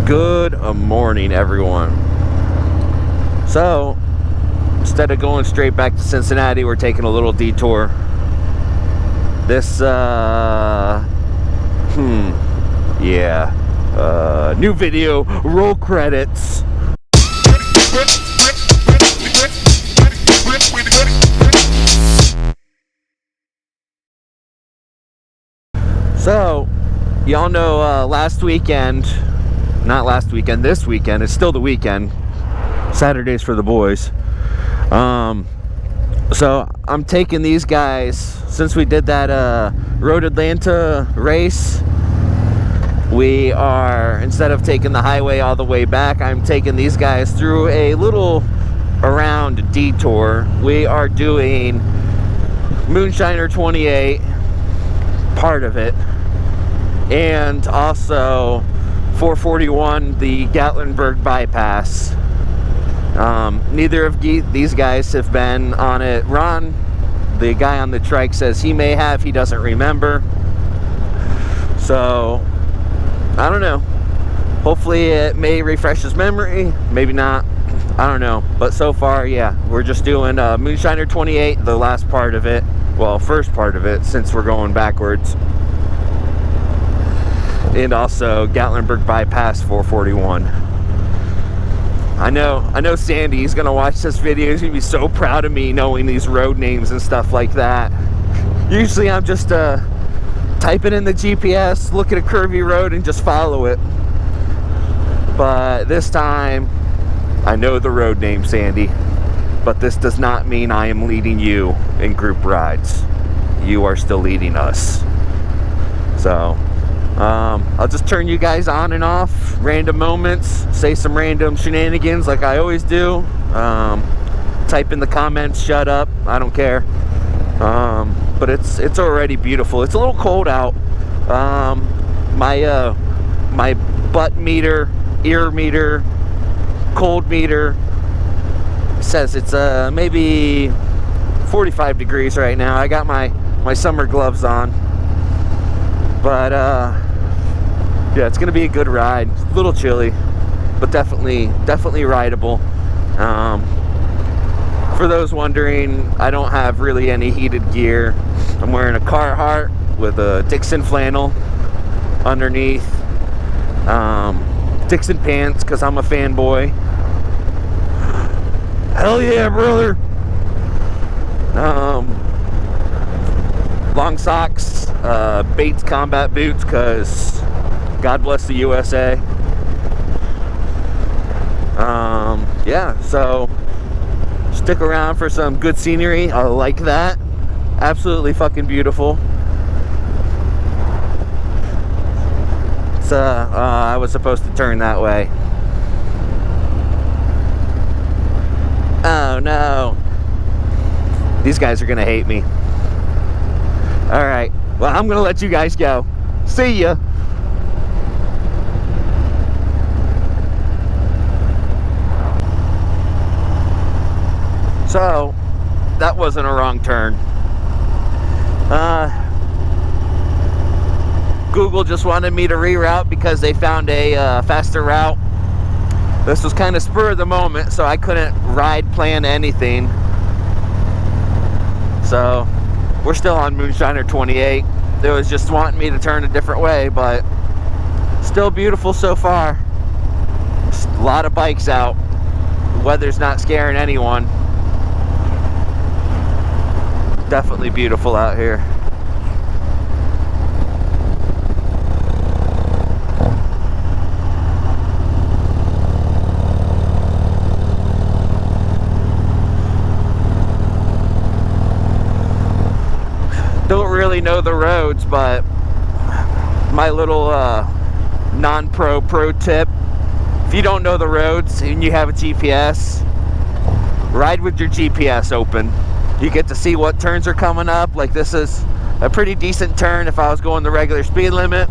Good morning, everyone. So, instead of going straight back to Cincinnati, we're taking a little detour. This, new video, roll credits. So, y'all know this weekend, it's still the weekend. Saturdays for the boys. So I'm taking these guys, since we did that Road Atlanta race, we are, instead of taking the highway all the way back, I'm taking these guys through a little around detour. We are doing Moonshiner 28, part of it, and also 441, the Gatlinburg bypass. Neither of these guys have been on it. Ron, the guy on the trike, says he may have. He doesn't remember. So, I don't know. Hopefully it may refresh his memory. Maybe not. I don't know. But so far, yeah, we're just doing Moonshiner 28, the last part of it. Well, first part of it, since we're going backwards. And also Gatlinburg bypass 441. I know Sandy's gonna watch this video. He's gonna be so proud of me knowing these road names and stuff like that. Usually I'm just typing in the GPS, look at a curvy road and just follow it. But this time I know the road name, Sandy. But this does not mean I am leading you in group rides. You are still leading us. So I'll just turn you guys on and off, random moments, say some random shenanigans like I always do. Type in the comments, shut up, I don't care. But it's already beautiful. It's a little cold out. My butt meter, ear meter, cold meter says it's maybe 45 degrees right now. I got my summer gloves on. But yeah, it's gonna be a good ride. It's a little chilly, but definitely rideable. For those wondering, I don't have really any heated gear. I'm wearing a Carhartt with a Dixon flannel underneath, Dixon pants because I'm a fanboy. Hell yeah, brother. Long socks, Bates combat boots because God bless the USA. Yeah, so stick around for some good scenery. I like that. Absolutely fucking beautiful. So I was supposed to turn that way. Oh no. These guys are gonna hate me. Alright, well, I'm gonna let you guys go. See ya. So, that wasn't a wrong turn. Google just wanted me to reroute because they found a faster route. This was kind of spur of the moment, so I couldn't ride plan anything. So, we're still on Moonshiner 28. They was just wanting me to turn a different way, but still beautiful so far. Just a lot of bikes out. The weather's not scaring anyone. Definitely beautiful out here. Don't really know the roads, but my little non-pro tip: if you don't know the roads and you have a GPS, ride with your GPS open. You get to see what turns are coming up. Like, this is a pretty decent turn. If I was going the regular speed limit,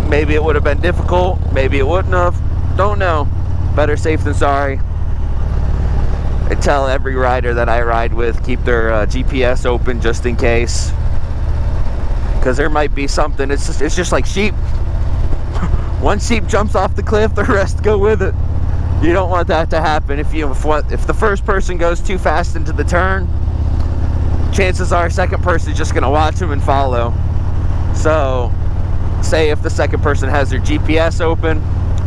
maybe it would have been difficult, maybe it wouldn't have, don't know. Better safe than sorry. I tell every rider that I ride with, keep their GPS open just in case, because there might be something. It's just like sheep. one sheep jumps off the cliff, the rest go with it. You don't want that to happen. If the first person goes too fast into the turn, chances are second person is just going to watch them and follow. So say if the second person has their GPS open,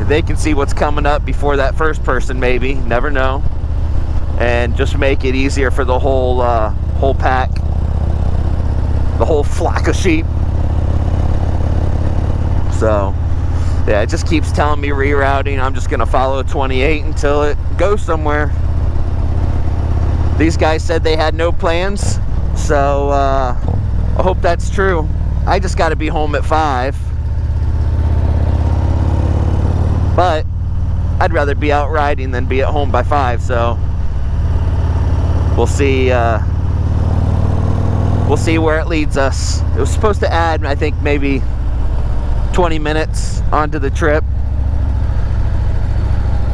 they can see what's coming up before that first person, maybe, never know, and just make it easier for the whole pack, the whole flock of sheep. So yeah, it just keeps telling me rerouting. I'm just gonna follow 28 until it goes somewhere. These guys said they had no plans, so I hope that's true. I just got to be home at 5. But I'd rather be out riding than be at home by 5, so we'll see where it leads us. It was supposed to add, I think, maybe 20 minutes onto the trip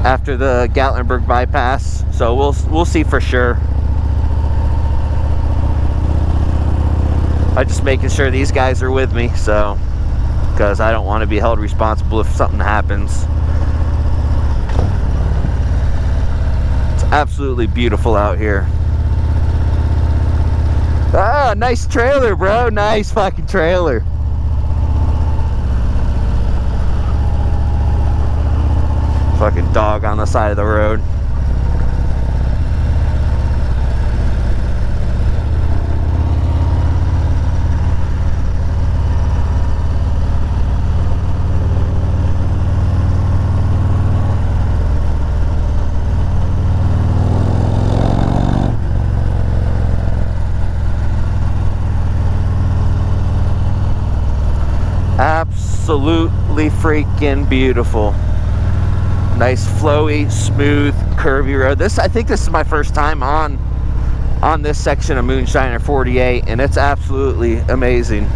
after the Gatlinburg bypass, so we'll see for sure. I'm just making sure these guys are with me, so, because I don't want to be held responsible if something happens. It's absolutely beautiful out here. Ah, nice trailer, bro. Nice fucking trailer. Fucking dog on the side of the road. Absolutely freaking beautiful. Nice flowy, smooth, curvy road. I think this is my first time on this section of Moonshiner 48, and it's absolutely amazing.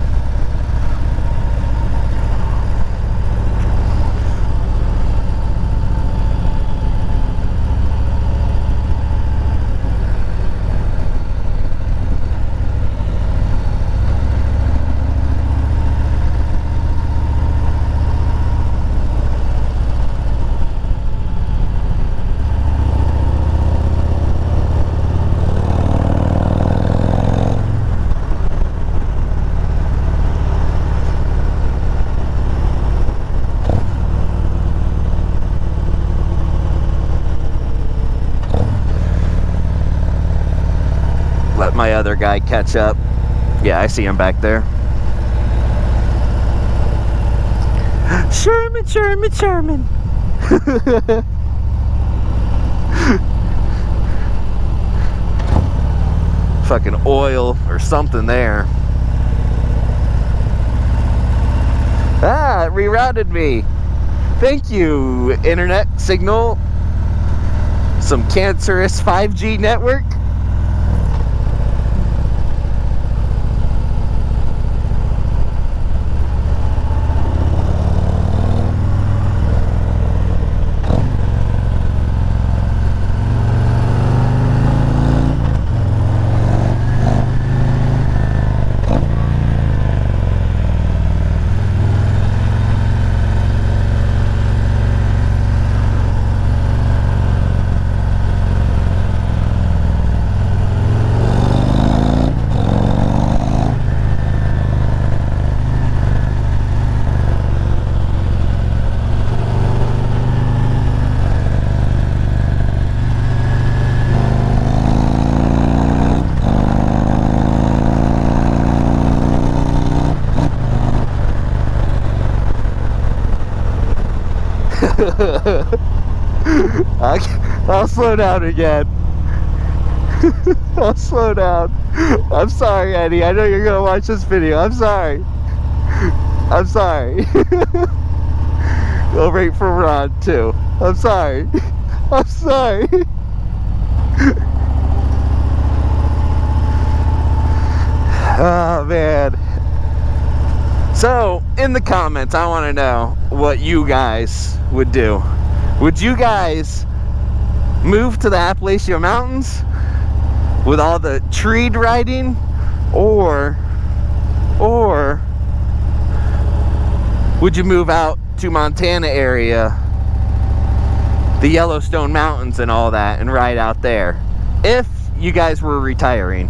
Let my other guy catch up. Yeah, I see him back there. Sherman, Sherman, Sherman. Fucking oil or something there. Ah, it rerouted me. Thank you, internet signal. Some cancerous 5G network. I'll slow down again. I'll slow down. I'm sorry, Eddie. I know you're gonna watch this video. I'm sorry. I'm sorry. We'll wait for Ron too. I'm sorry. I'm sorry. Oh man. So in the comments, I want to know what you guys would do. Would you guys move to the Appalachian Mountains with all the treed riding, or would you move out to Montana area, the Yellowstone Mountains and all that, and ride out there if you guys were retiring.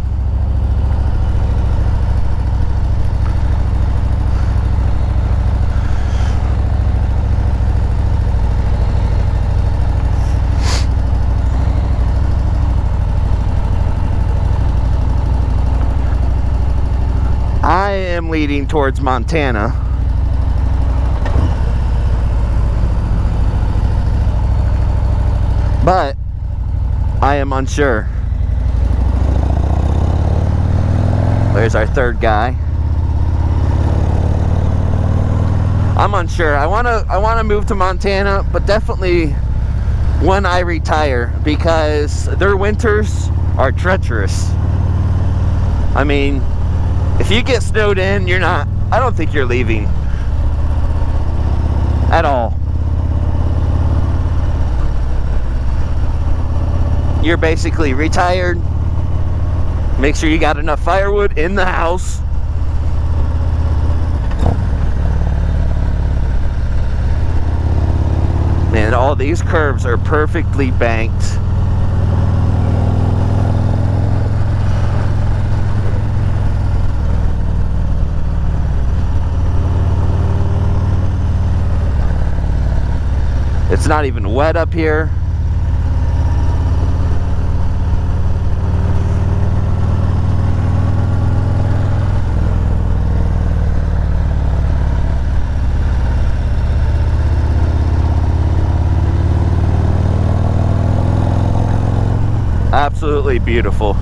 I am leading towards Montana. But I am unsure. There's our third guy. I'm unsure. I want to move to Montana, but definitely when I retire, because their winters are treacherous. I mean, if you get snowed in, I don't think you're leaving at all. You're basically retired. Make sure you got enough firewood in the house. Man, all these curves are perfectly banked. It's not even wet up here. Absolutely beautiful.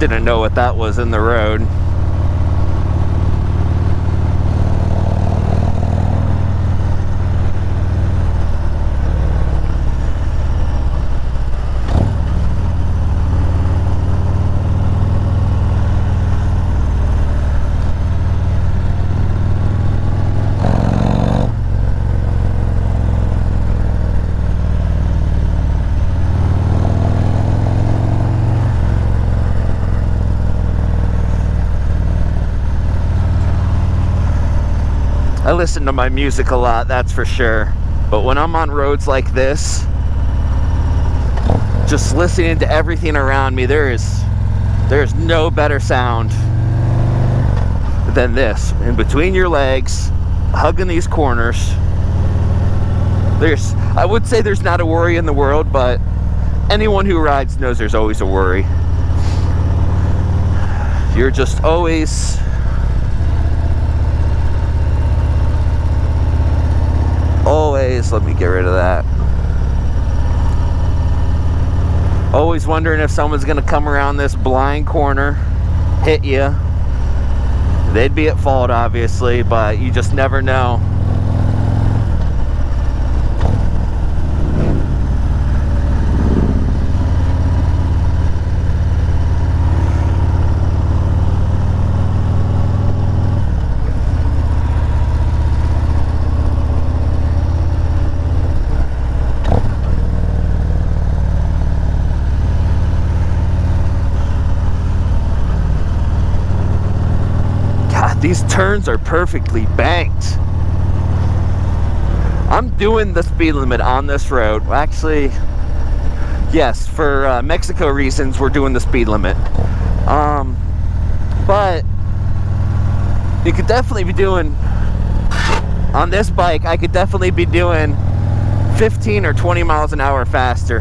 Didn't know what that was in the road. I listen to my music a lot, that's for sure. But when I'm on roads like this, just listening to everything around me, there's no better sound than this. In between your legs, hugging these corners. I would say there's not a worry in the world, but anyone who rides knows there's always a worry. You're just always let me get rid of that. Always wondering if someone's gonna come around this blind corner, hit you. They'd be at fault, obviously, but you just never know. These turns are perfectly banked. I'm doing the speed limit on this road. Actually, yes, for Mexico reasons, we're doing the speed limit. But You could definitely be doing, on this bike, I could definitely be doing 15 or 20 miles an hour faster.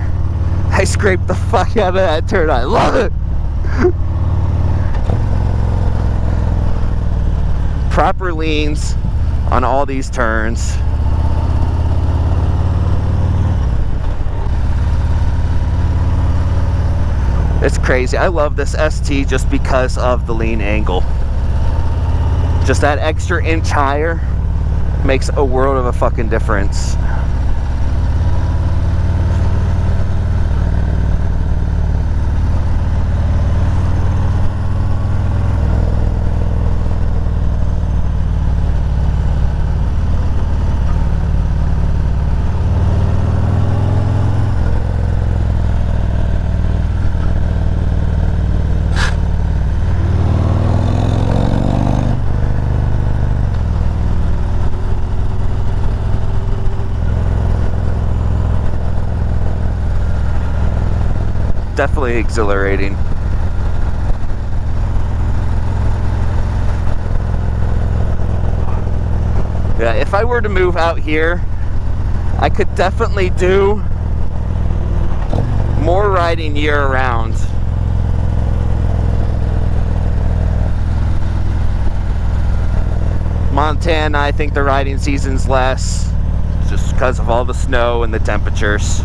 I scraped the fuck out of that turn. I love it. Proper leans on all these turns. It's crazy. I love this ST just because of the lean angle. Just that extra inch higher makes a world of a fucking difference. Definitely exhilarating. Yeah, if I were to move out here, I could definitely do more riding year round. Montana, I think the riding season's less, just because of all the snow and the temperatures.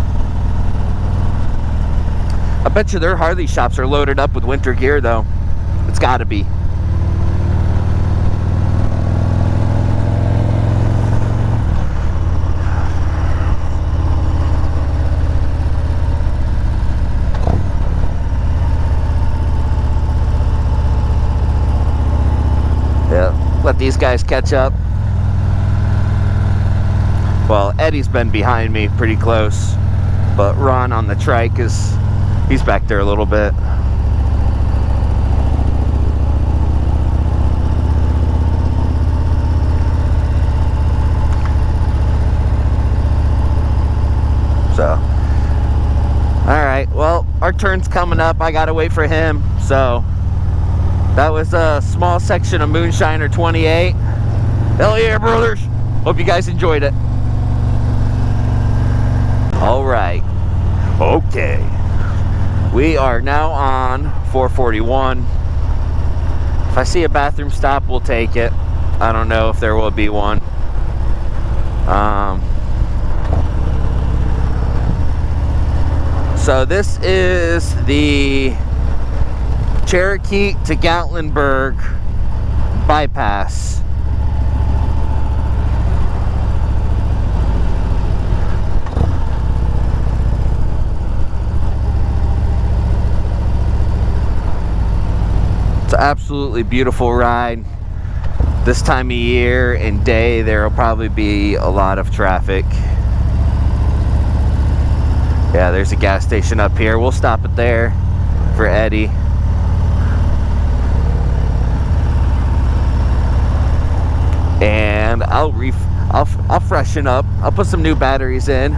I bet you their Harley shops are loaded up with winter gear though. It's gotta be. Yeah, let these guys catch up. Well, Eddie's been behind me pretty close, but Ron on the trike he's back there a little bit. So, alright, well, our turn's coming up. I gotta wait for him. So, that was a small section of Moonshiner 28. Hell yeah, brothers! Hope you guys enjoyed it. Alright. Okay. We are now on 441. If I see a bathroom stop, we'll take it. I don't know if there will be one. So this is the Cherokee to Gatlinburg bypass. It's an absolutely beautiful ride. This time of year and day, there will probably be a lot of traffic. Yeah, there's a gas station up here. We'll stop it there for Eddie. And I'll freshen up. I'll put some new batteries in.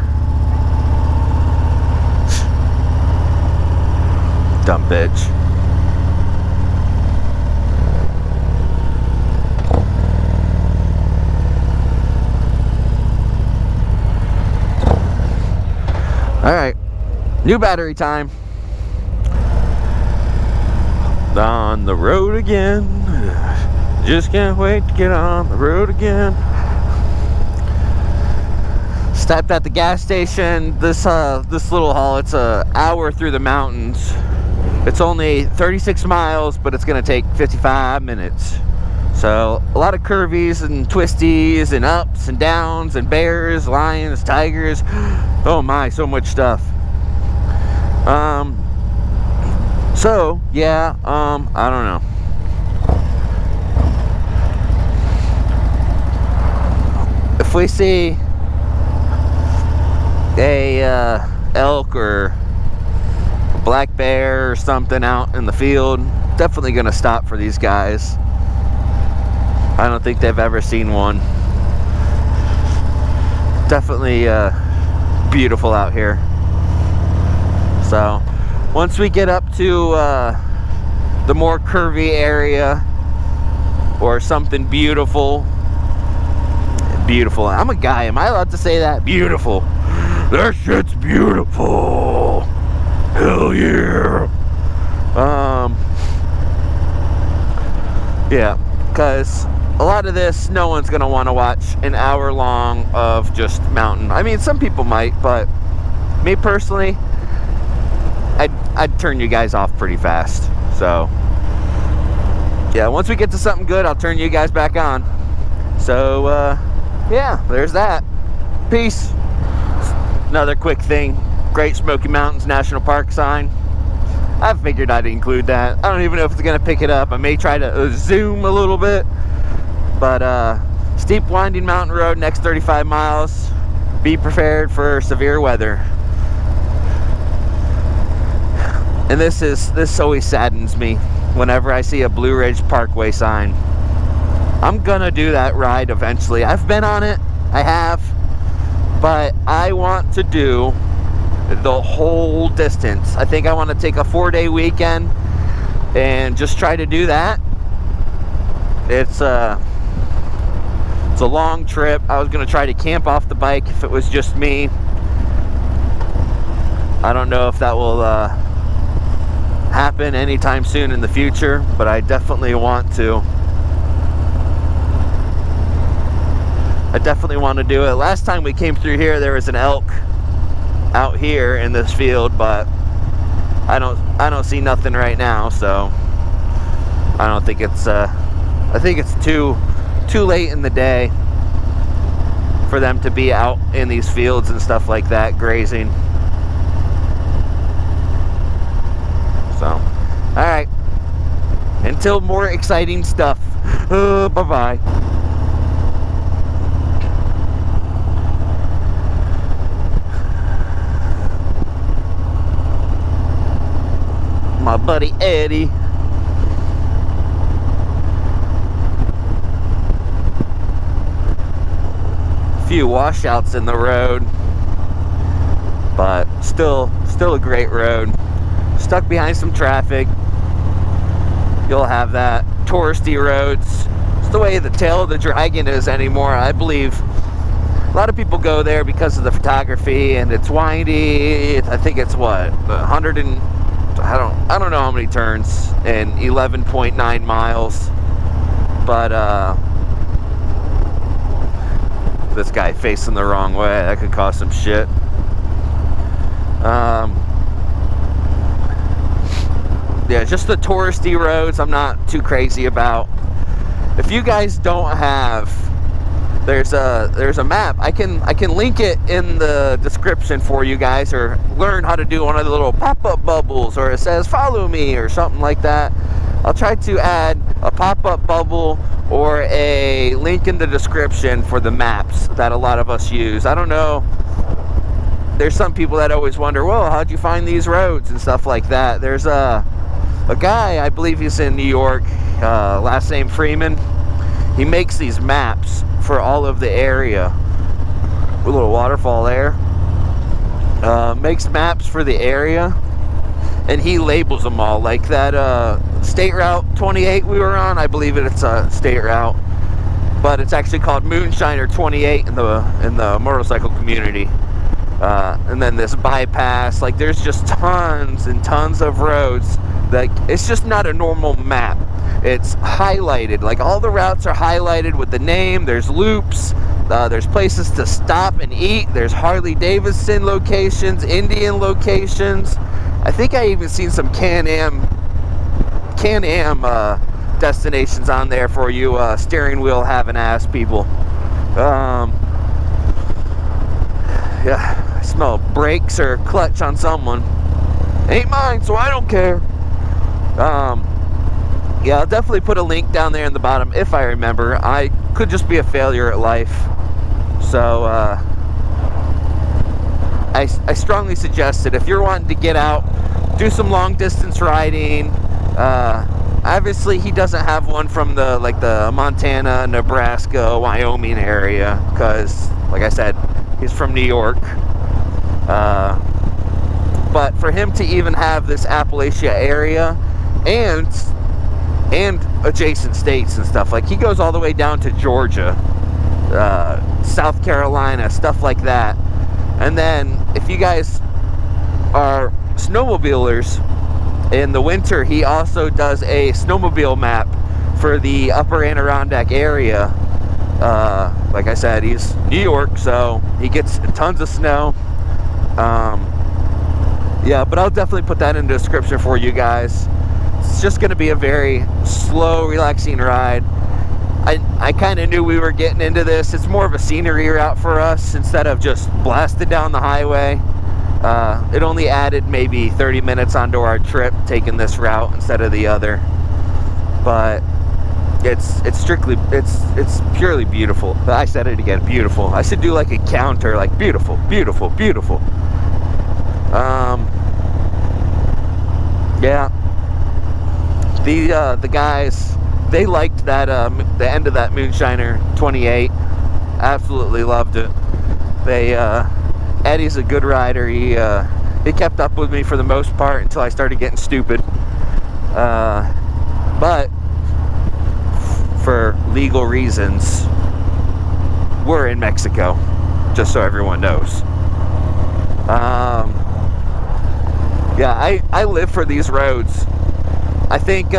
Dumb bitch. Alright, new battery time. On the road again. Just can't wait to get on the road again. Stopped at the gas station. This little haul, it's an hour through the mountains. It's only 36 miles, but it's gonna take 55 minutes. So a lot of curvies and twisties and ups and downs and bears, lions, tigers. Oh my, so much stuff. So yeah, I don't know. If we see a elk or a black bear or something out in the field, definitely gonna stop for these guys. I don't think they've ever seen one. Definitely beautiful out here. So once we get up to the more curvy area, or something beautiful. Beautiful. I'm a guy. Am I allowed to say that? Beautiful. That shit's beautiful. Hell yeah. Yeah, because a lot of this, no one's going to want to watch an hour long of just mountain. I mean, some people might, but me personally, I'd turn you guys off pretty fast. So, yeah, once we get to something good, I'll turn you guys back on. So, yeah, there's that. Peace. Another quick thing. Great Smoky Mountains National Park sign. I figured I'd include that. I don't even know if it's going to pick it up. I may try to zoom a little bit. But steep winding mountain road, next 35 miles. Be prepared for severe weather. And this always saddens me whenever I see a Blue Ridge Parkway sign. I'm gonna do that ride eventually. I've been on it, I have, but I want to do the whole distance. I think I want to take a 4-day weekend and just try to do that. It's a long trip. I was gonna try to camp off the bike if it was just me. I don't know if that will happen anytime soon in the future, but I definitely want to. I definitely want to do it. Last time we came through here, there was an elk out here in this field, but I don't see nothing right now, so I don't think it's I think it's too late in the day for them to be out in these fields and stuff like that grazing. So, all right, until more exciting stuff. Bye-bye. My buddy Eddie. Few washouts in the road, but still a great road. Stuck behind some traffic. You'll have that. Touristy roads. It's the way the Tail of the Dragon is anymore, I believe. A lot of people go there because of the photography, and it's windy. I think it's what, 100 and I don't know how many turns and 11.9 miles. But this guy facing the wrong way, that could cause some shit. Yeah, just the touristy roads I'm not too crazy about. If you guys don't have, there's a map. I can link it in the description for you guys, or learn how to do one of the little pop-up bubbles, or it says follow me or something like that. I'll try to add a pop-up bubble or a link in the description for the maps that a lot of us use. I don't know. There's some people that always wonder, well, how'd you find these roads and stuff like that. There's a guy, I believe he's in New York, last name Freeman. He makes these maps for all of the area. A little waterfall there. Makes maps for the area, and he labels them all. Like that State Route 28 we were on, I believe it's a state route, but it's actually called Moonshiner 28 in the motorcycle community. And then this bypass, like there's just tons and tons of roads. Like it's just not a normal map. It's highlighted, like all the routes are highlighted with the name. There's loops, there's places to stop and eat. There's Harley Davidson locations, Indian locations. I think I even seen some Can-Am destinations on there for you steering wheel having ass people. Yeah, I smell brakes or clutch on someone. Ain't mine, so I don't care. Yeah, I'll definitely put a link down there in the bottom if I remember. I could just be a failure at life. So, I strongly suggest it. If you're wanting to get out, do some long distance riding. Obviously, he doesn't have one from the Montana, Nebraska, Wyoming area, because, like I said, he's from New York. But for him to even have this Appalachia area, and and adjacent states and stuff. Like, he goes all the way down to Georgia, South Carolina, stuff like that. And then if you guys are snowmobilers, in the winter he also does a snowmobile map for the upper Adirondack area. Like I said, he's New York, so he gets tons of snow. Yeah, but I'll definitely put that in the description for you guys. It's just going to be a very slow, relaxing ride. I kind of knew we were getting into this. It's more of a scenery route for us instead of just blasting down the highway. It only added maybe 30 minutes onto our trip taking this route instead of the other. But it's purely beautiful. I said it again, beautiful. I should do like a counter, like beautiful, beautiful, beautiful. Yeah. The guys, they liked that the end of that Moonshiner 28. Absolutely loved it. They Eddie's a good rider. He kept up with me for the most part until I started getting stupid. But for legal reasons, we're in Mexico, just so everyone knows. Yeah, I live for these roads. I think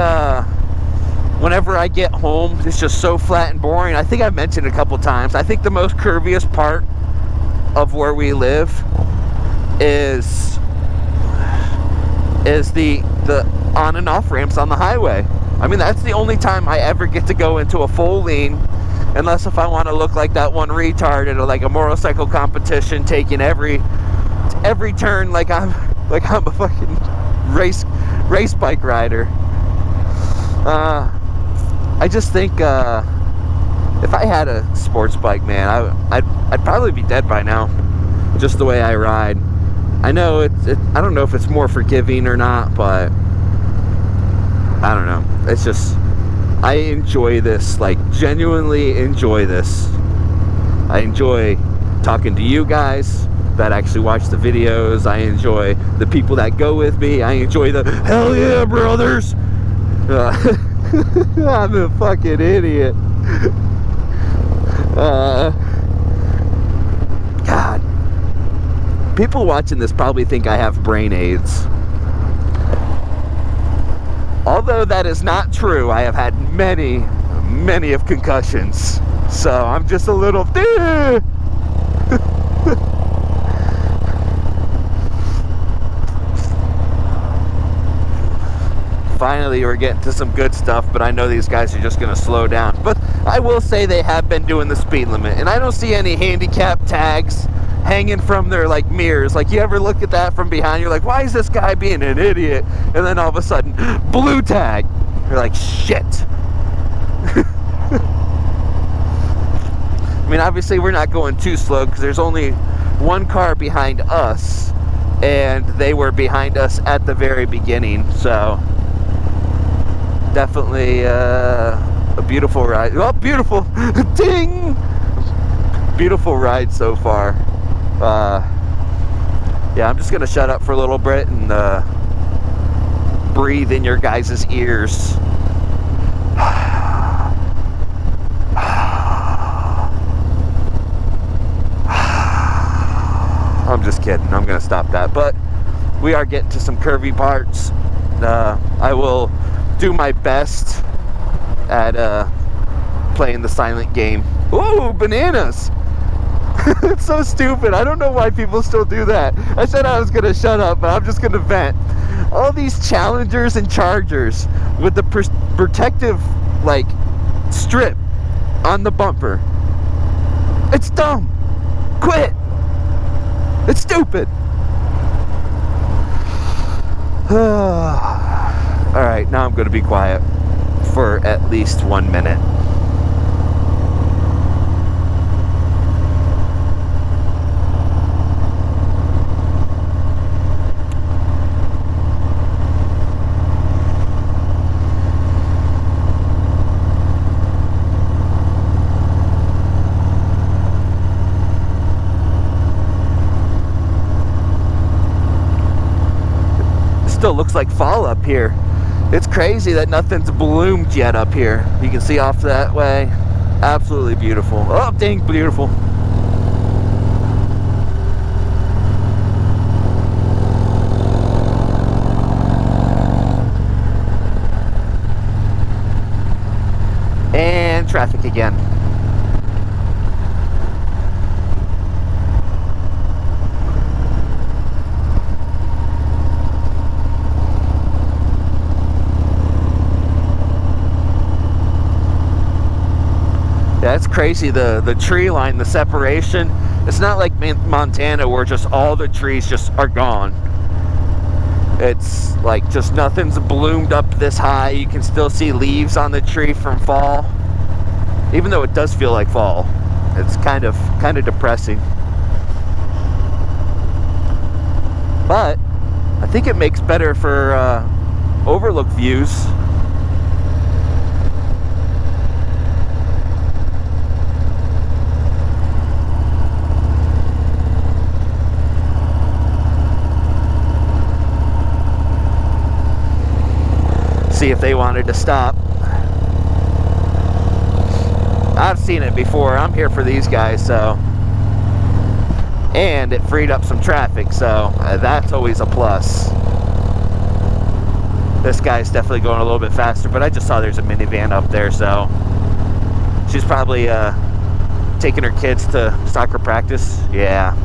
whenever I get home, it's just so flat and boring. I think I've mentioned a couple times, I think the most curviest part of where we live is the on and off ramps on the highway. I mean, that's the only time I ever get to go into a full lean, unless if I want to look like that one retard at like a motorcycle competition, taking every turn like I'm a fucking race bike rider. I just think if I had a sports bike, man, I'd probably be dead by now, just the way I ride. I know I don't know if it's more forgiving or not, but I don't know. It's just, I enjoy this, like genuinely enjoy this. I enjoy talking to you guys that actually watch the videos. I enjoy the people that go with me. I enjoy the hell yeah brothers. I'm a fucking idiot. God, people watching this probably think I have brain AIDS. Although that is not true, I have had many of concussions. So I'm just a little Finally, we're getting to some good stuff, but I know these guys are just going to slow down. But I will say they have been doing the speed limit, and I don't see any handicap tags hanging from their like mirrors. Like, you ever look at that from behind, you're like, why is this guy being an idiot? And then all of a sudden, blue tag. You're like, shit. I mean, obviously we're not going too slow because there's only one car behind us, and they were behind us at the very beginning. So definitely a beautiful ride. Oh, beautiful. Ding. Beautiful ride so far. Yeah, I'm just gonna shut up for a little bit and breathe in your guys' ears. I'm just kidding. I'm gonna stop that. But we are getting to some curvy parts. I will do my best at playing the silent game. Ooh, bananas! It's so stupid. I don't know why people still do that. I said I was gonna shut up, but I'm just gonna vent. All these Challengers and Chargers with the protective like strip on the bumper. It's dumb. Quit. It's stupid. Alright, now I'm going to be quiet for at least 1 minute. Still looks like fall up here. It's crazy that nothing's bloomed yet up here. You can see off that way. Absolutely beautiful. Oh, dang, beautiful. And traffic again. Yeah, it's crazy, the tree line, the separation. It's not like Montana where just all the trees just are gone. It's like just nothing's bloomed up this high. You can still see leaves on the tree from fall. Even though it does feel like fall, it's kind of depressing. But I think it makes better for overlook views. See if they wanted to stop. I've seen it before. I'm here for these guys, so. And it freed up some traffic, so that's always a plus. This guy's definitely going a little bit faster, but I just saw there's a minivan up there, so she's probably taking her kids to soccer practice. Yeah,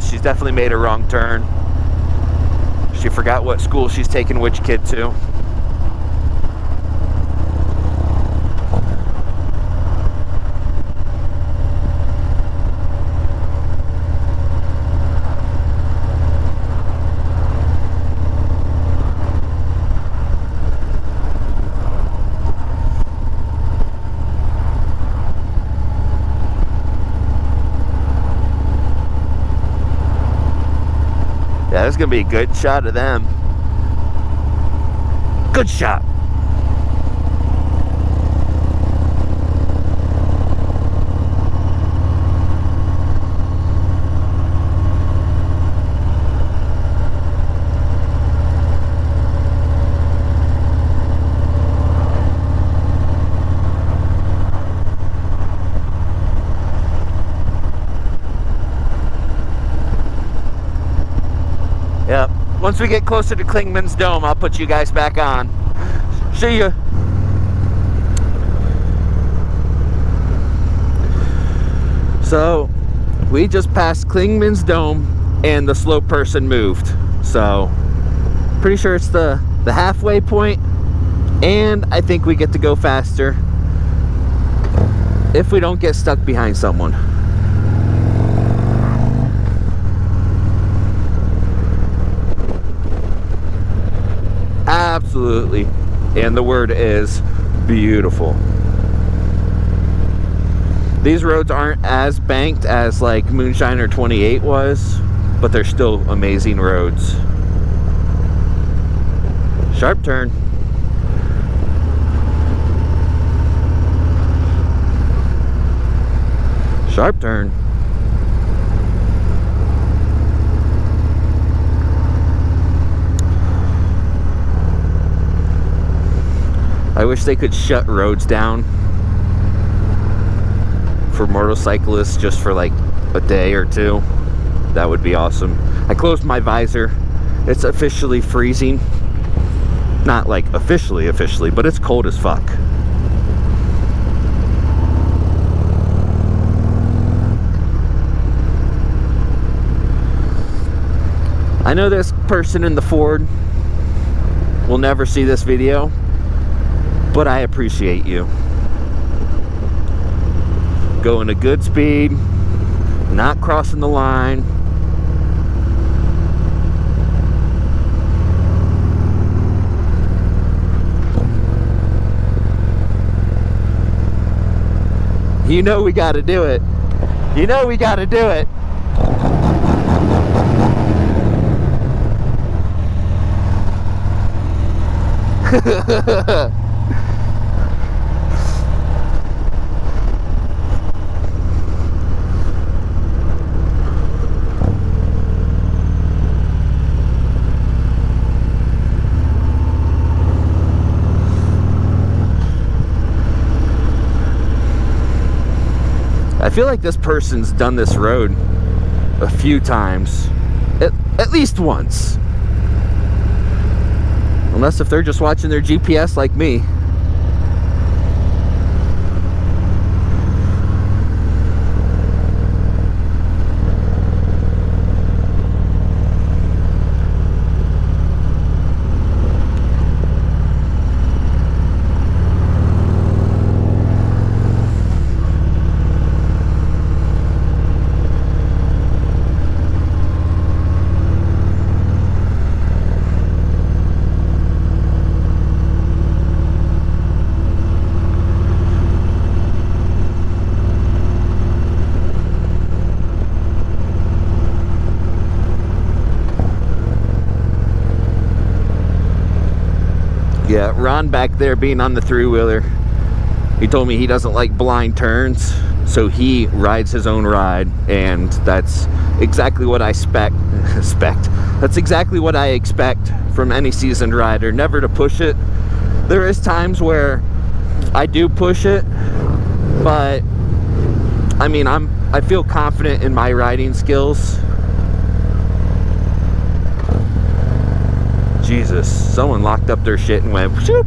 she's definitely made a wrong turn. She forgot what school she's taking which kid to. Yeah, there's gonna be a good shot of them. Good shot. Yep. Once we get closer to Klingman's Dome, I'll put you guys back on. See ya. So, we just passed Klingman's Dome and the slow person moved. So, pretty sure it's the halfway point, and I think we get to go faster if we don't get stuck behind someone. Absolutely. And the word is beautiful. These roads aren't as banked as like Moonshiner 28 was, but they're still amazing roads. Sharp turn. Sharp turn. I wish they could shut roads down for motorcyclists just for like a day or two. That would be awesome. I closed my visor. It's officially freezing. Not like officially, but it's cold as fuck. I know this person in the Ford will never see this video, but I appreciate you. Going a good speed, not crossing the line. You know we gotta do it. You know we gotta do it. I feel like this person's done this road a few times, at least once. Unless if they're just watching their GPS like me. Yeah, Ron back there being on the three-wheeler, he told me he doesn't like blind turns, so he rides his own ride, and that's exactly what I expect. That's exactly what I expect from any seasoned rider, never to push it. There is times where I do push it, but I mean, I feel confident in my riding skills. Jesus, someone locked up their shit and went whoop.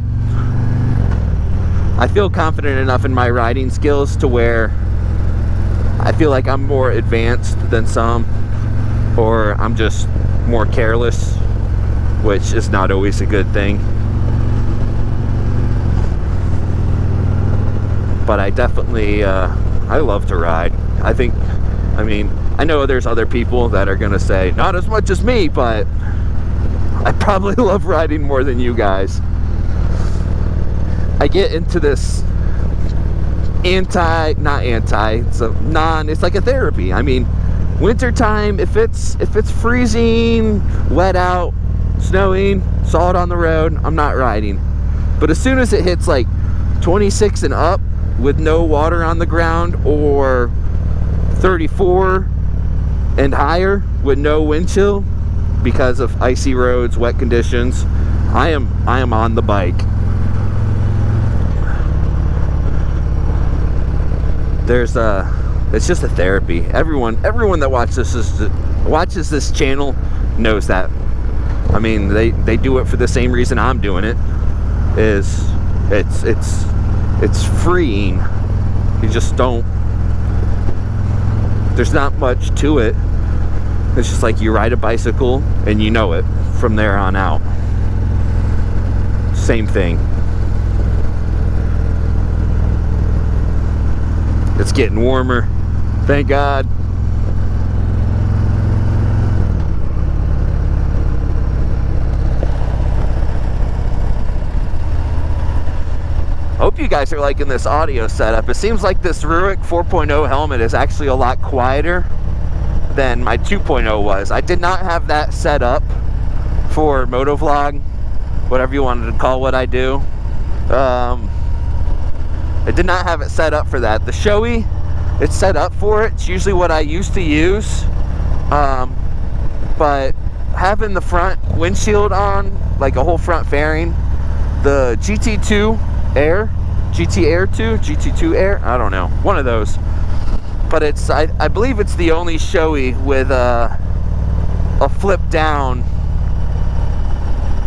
I feel confident enough in my riding skills to where I feel like I'm more advanced than some, or I'm just more careless, which is not always a good thing. But I definitely, I love to ride. I mean, I know there's other people that are gonna say, not as much as me, but I probably love riding more than you guys. I get into this it's like a therapy. I mean, wintertime, if it's freezing, wet out, snowing, salt on the road, I'm not riding. But as soon as it hits like 26 and up with no water on the ground, or 34 and higher with no wind chill because of icy roads, wet conditions, I am on the bike. It's just a therapy. Everyone that watches this channel knows that. I mean, they do it for the same reason I'm doing it. It's freeing. You just don't. There's not much to it. It's just like you ride a bicycle and you know it from there on out. Same thing. It's getting warmer. Thank God. Hope you guys are liking this audio setup. It seems like this Ruick 4.0 helmet is actually a lot quieter than my 2.0 was. I did not have that set up for motovlog, whatever you wanted to call what I do. I did not have it set up for that. The Shoei, it's set up for it. It's usually what I used to use. But having the front windshield on, like a whole front fairing, the GT2 Air, GT Air 2, GT2 Air, I don't know, one of those. But it's, I believe it's the only Shoei with a flip down,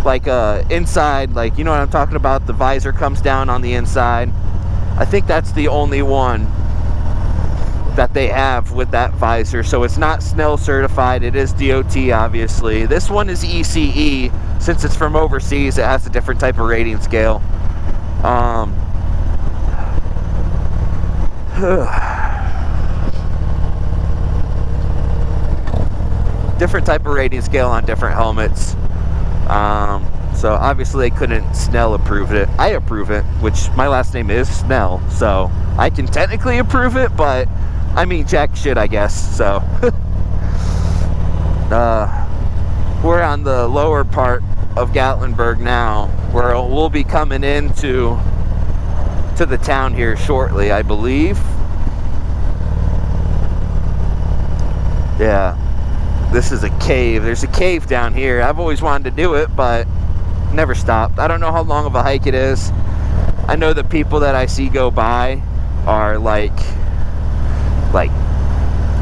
like inside, like, you know what I'm talking about, the visor comes down on the inside. I think that's the only one that they have with that visor. So it's not Snell certified, it is DOT obviously. This one is ECE. Since it's from overseas, it has a different type of rating scale. Different type of rating scale on different helmets. So obviously they couldn't Snell approve it. I approve it, which my last name is Snell, so I can technically approve it, but I mean jack shit, I guess. So we're on the lower part of Gatlinburg now, where we'll be coming into the town here shortly, I believe. Yeah, this is a cave. There's a cave down here. I've always wanted to do it, but never stopped. I don't know how long of a hike it is. I know the people that I see go by are like like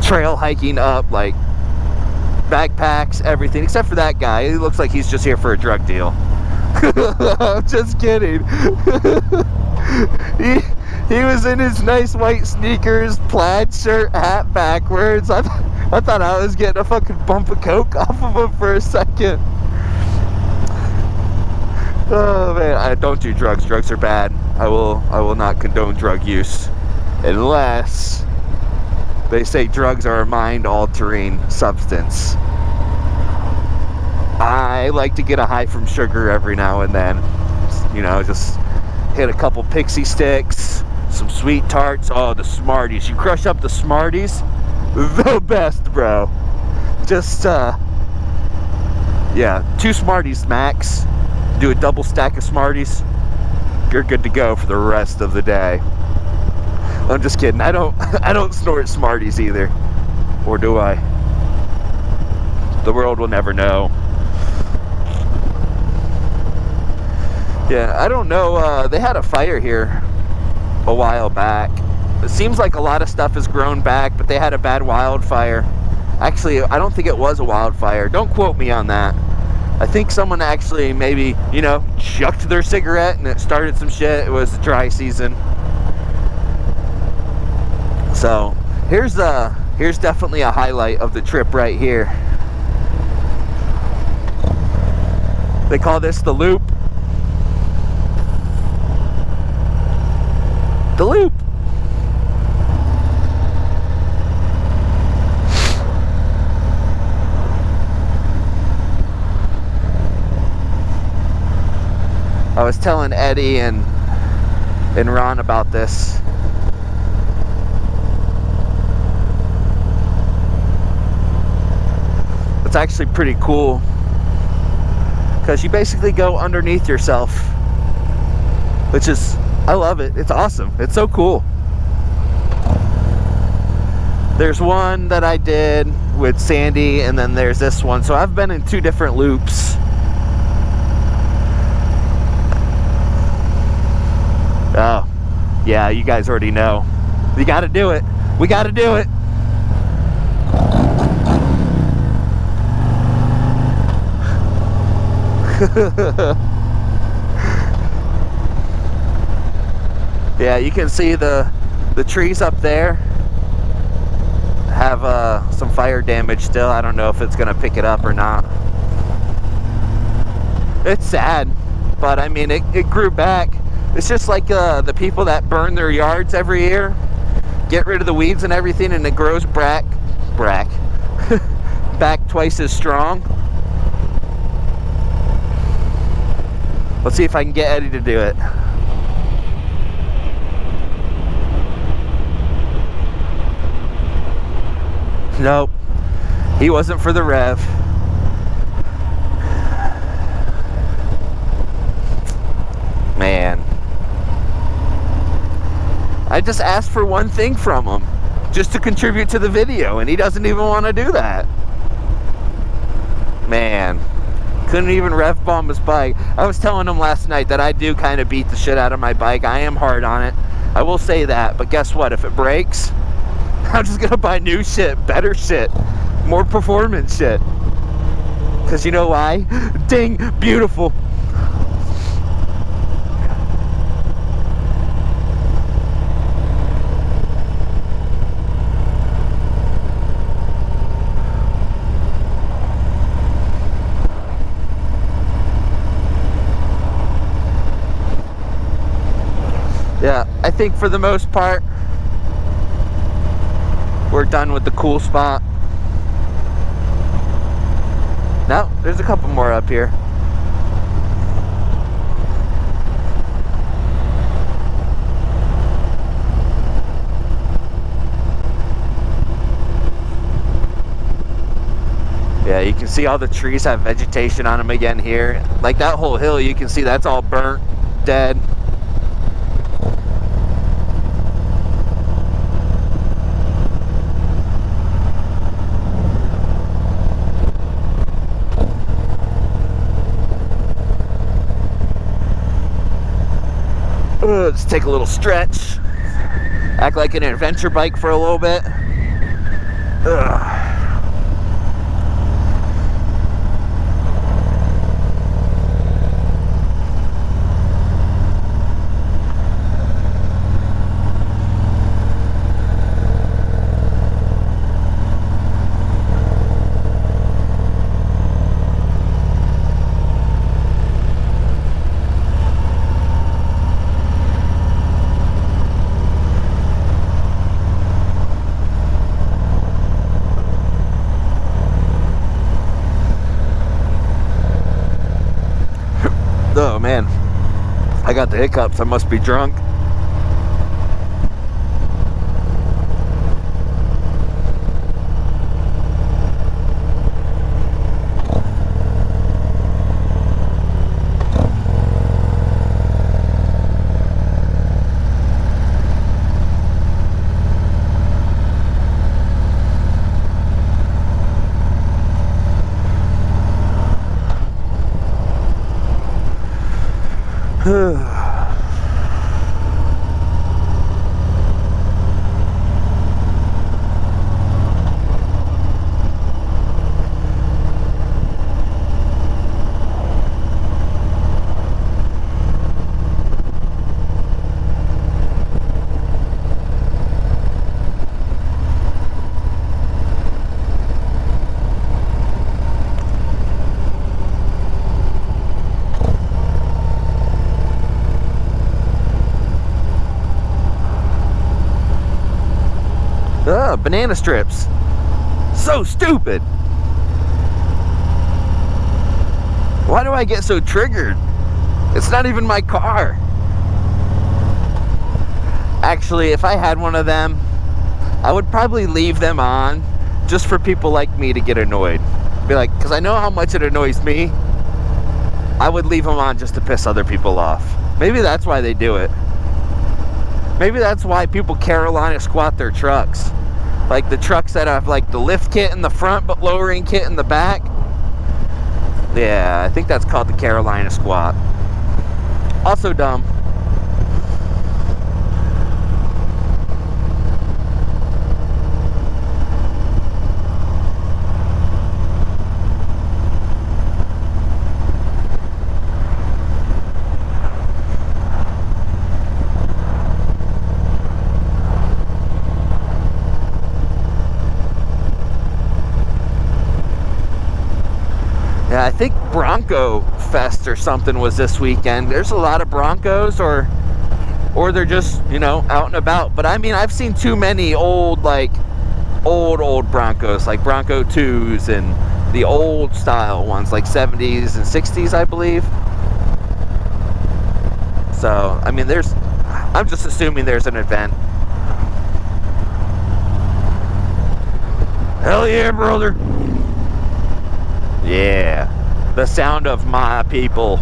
trail hiking up, like backpacks, everything, except for that guy. He looks like he's just here for a drug deal. I'm just kidding. he was in his nice white sneakers, plaid shirt, hat backwards. I thought I was getting a fucking bump of coke off of him for a second. Oh man, I don't do drugs. Drugs are bad. I will not condone drug use unless they say drugs are a mind-altering substance. I like to get a high from sugar every now and then. You know, just hit a couple pixie sticks, some sweet tarts. Oh, the Smarties. You crush up the Smarties, the best, bro. Just, yeah, 2 Smarties max. Do a double stack of Smarties. You're good to go for the rest of the day. I'm just kidding. I don't snort Smarties either. Or do I? The world will never know. Yeah, I don't know. They had a fire here a while back. It seems like a lot of stuff has grown back, but they had a bad wildfire. Actually, I don't think it was a wildfire. Don't quote me on that. I think someone actually maybe, you know, chucked their cigarette and it started some shit. It was dry season. So here's definitely a highlight of the trip right here. They call this the loop. The loop. I was telling Eddie and Ron about this. It's actually pretty cool because you basically go underneath yourself, which is, I love it. It's awesome. It's so cool. There's one that I did with Sandy, and then there's this one. So I've been in 2 different loops. Oh, yeah, you guys already know. We got to do it. We got to do it. Yeah, you can see the trees up there have some fire damage still. I don't know if it's gonna pick it up or not. It's sad, but I mean, it grew back. It's just like the people that burn their yards every year, get rid of the weeds and everything, and it grows back twice as strong. Let's see if I can get Eddie to do it. Nope, he wasn't for the rev. Man, I just asked for one thing from him, just to contribute to the video, and he doesn't even want to do that. Man, couldn't even rev bomb his bike. I was telling him last night that I do kind of beat the shit out of my bike. I am hard on it, I will say that, but guess what? If it breaks, I'm just gonna buy new shit, better shit, more performance shit. Because you know why? Ding, beautiful. Yeah, I think for the most part, we're done with the cool spot. No, there's a couple more up here. Yeah, you can see all the trees have vegetation on them again here. Like that whole hill, you can see that's all burnt, dead. Let's take a little stretch. act like an adventure bike for a little bit. Ugh. Oh man, I got the hiccups. I must be drunk. Banana strips. So stupid. Why do I get so triggered? It's not even my car. Actually, if I had one of them, I would probably leave them on just for people like me to get annoyed. Be like, because I know how much it annoys me. I would leave them on just to piss other people off. Maybe that's why they do it. Maybe that's why people Carolina squat their trucks. Like the trucks that have like the lift kit in the front but lowering kit in the back. Yeah, I think that's called the Carolina squat. Also dumb. Yeah, I think Bronco Fest or something was this weekend. There's a lot of Broncos, or they're just, you know, out and about. But I mean, I've seen too many old Broncos, like Bronco 2s and the old style ones, like 70s and 60s, I believe. So, I mean, I'm just assuming there's an event. Hell yeah, brother. Yeah, the sound of my people.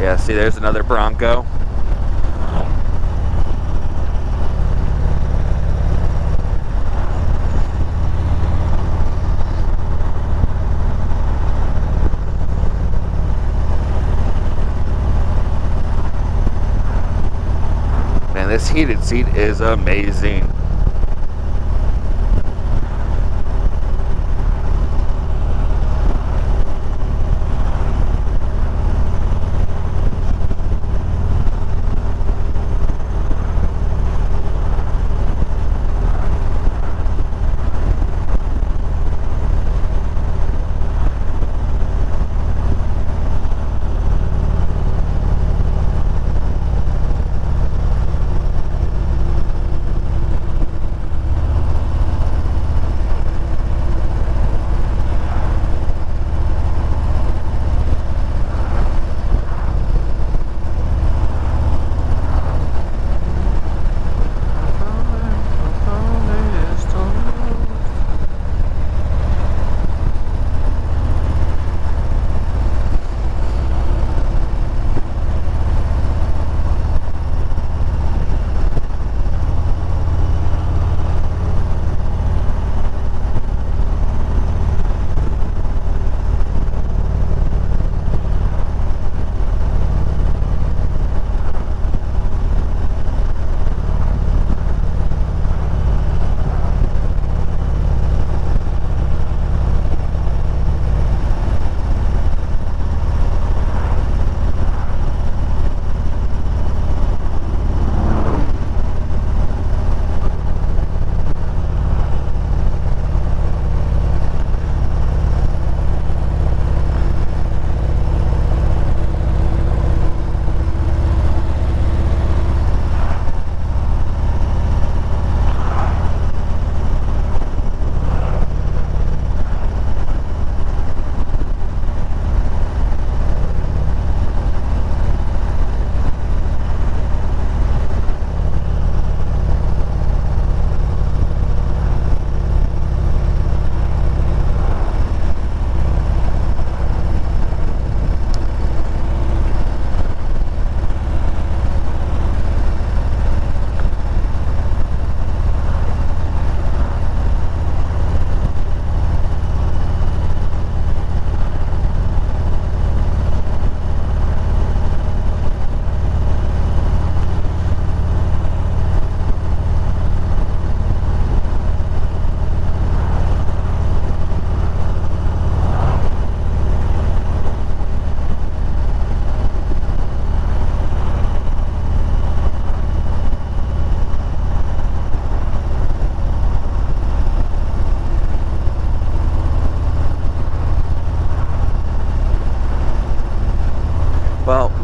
Yeah, see, there's another Bronco. Man, this heated seat is amazing.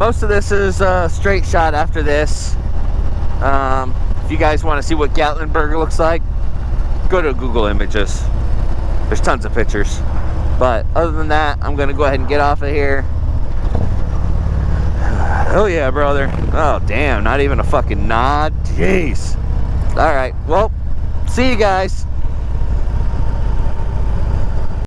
most of this is a straight shot after this. If you guys want to see what Gatlinburg looks like, go to Google Images. There's tons of pictures. But other than that, I'm going to go ahead and get off of here. Oh yeah, brother. Oh damn, not even a fucking nod. Jeez. Alright, well, see you guys.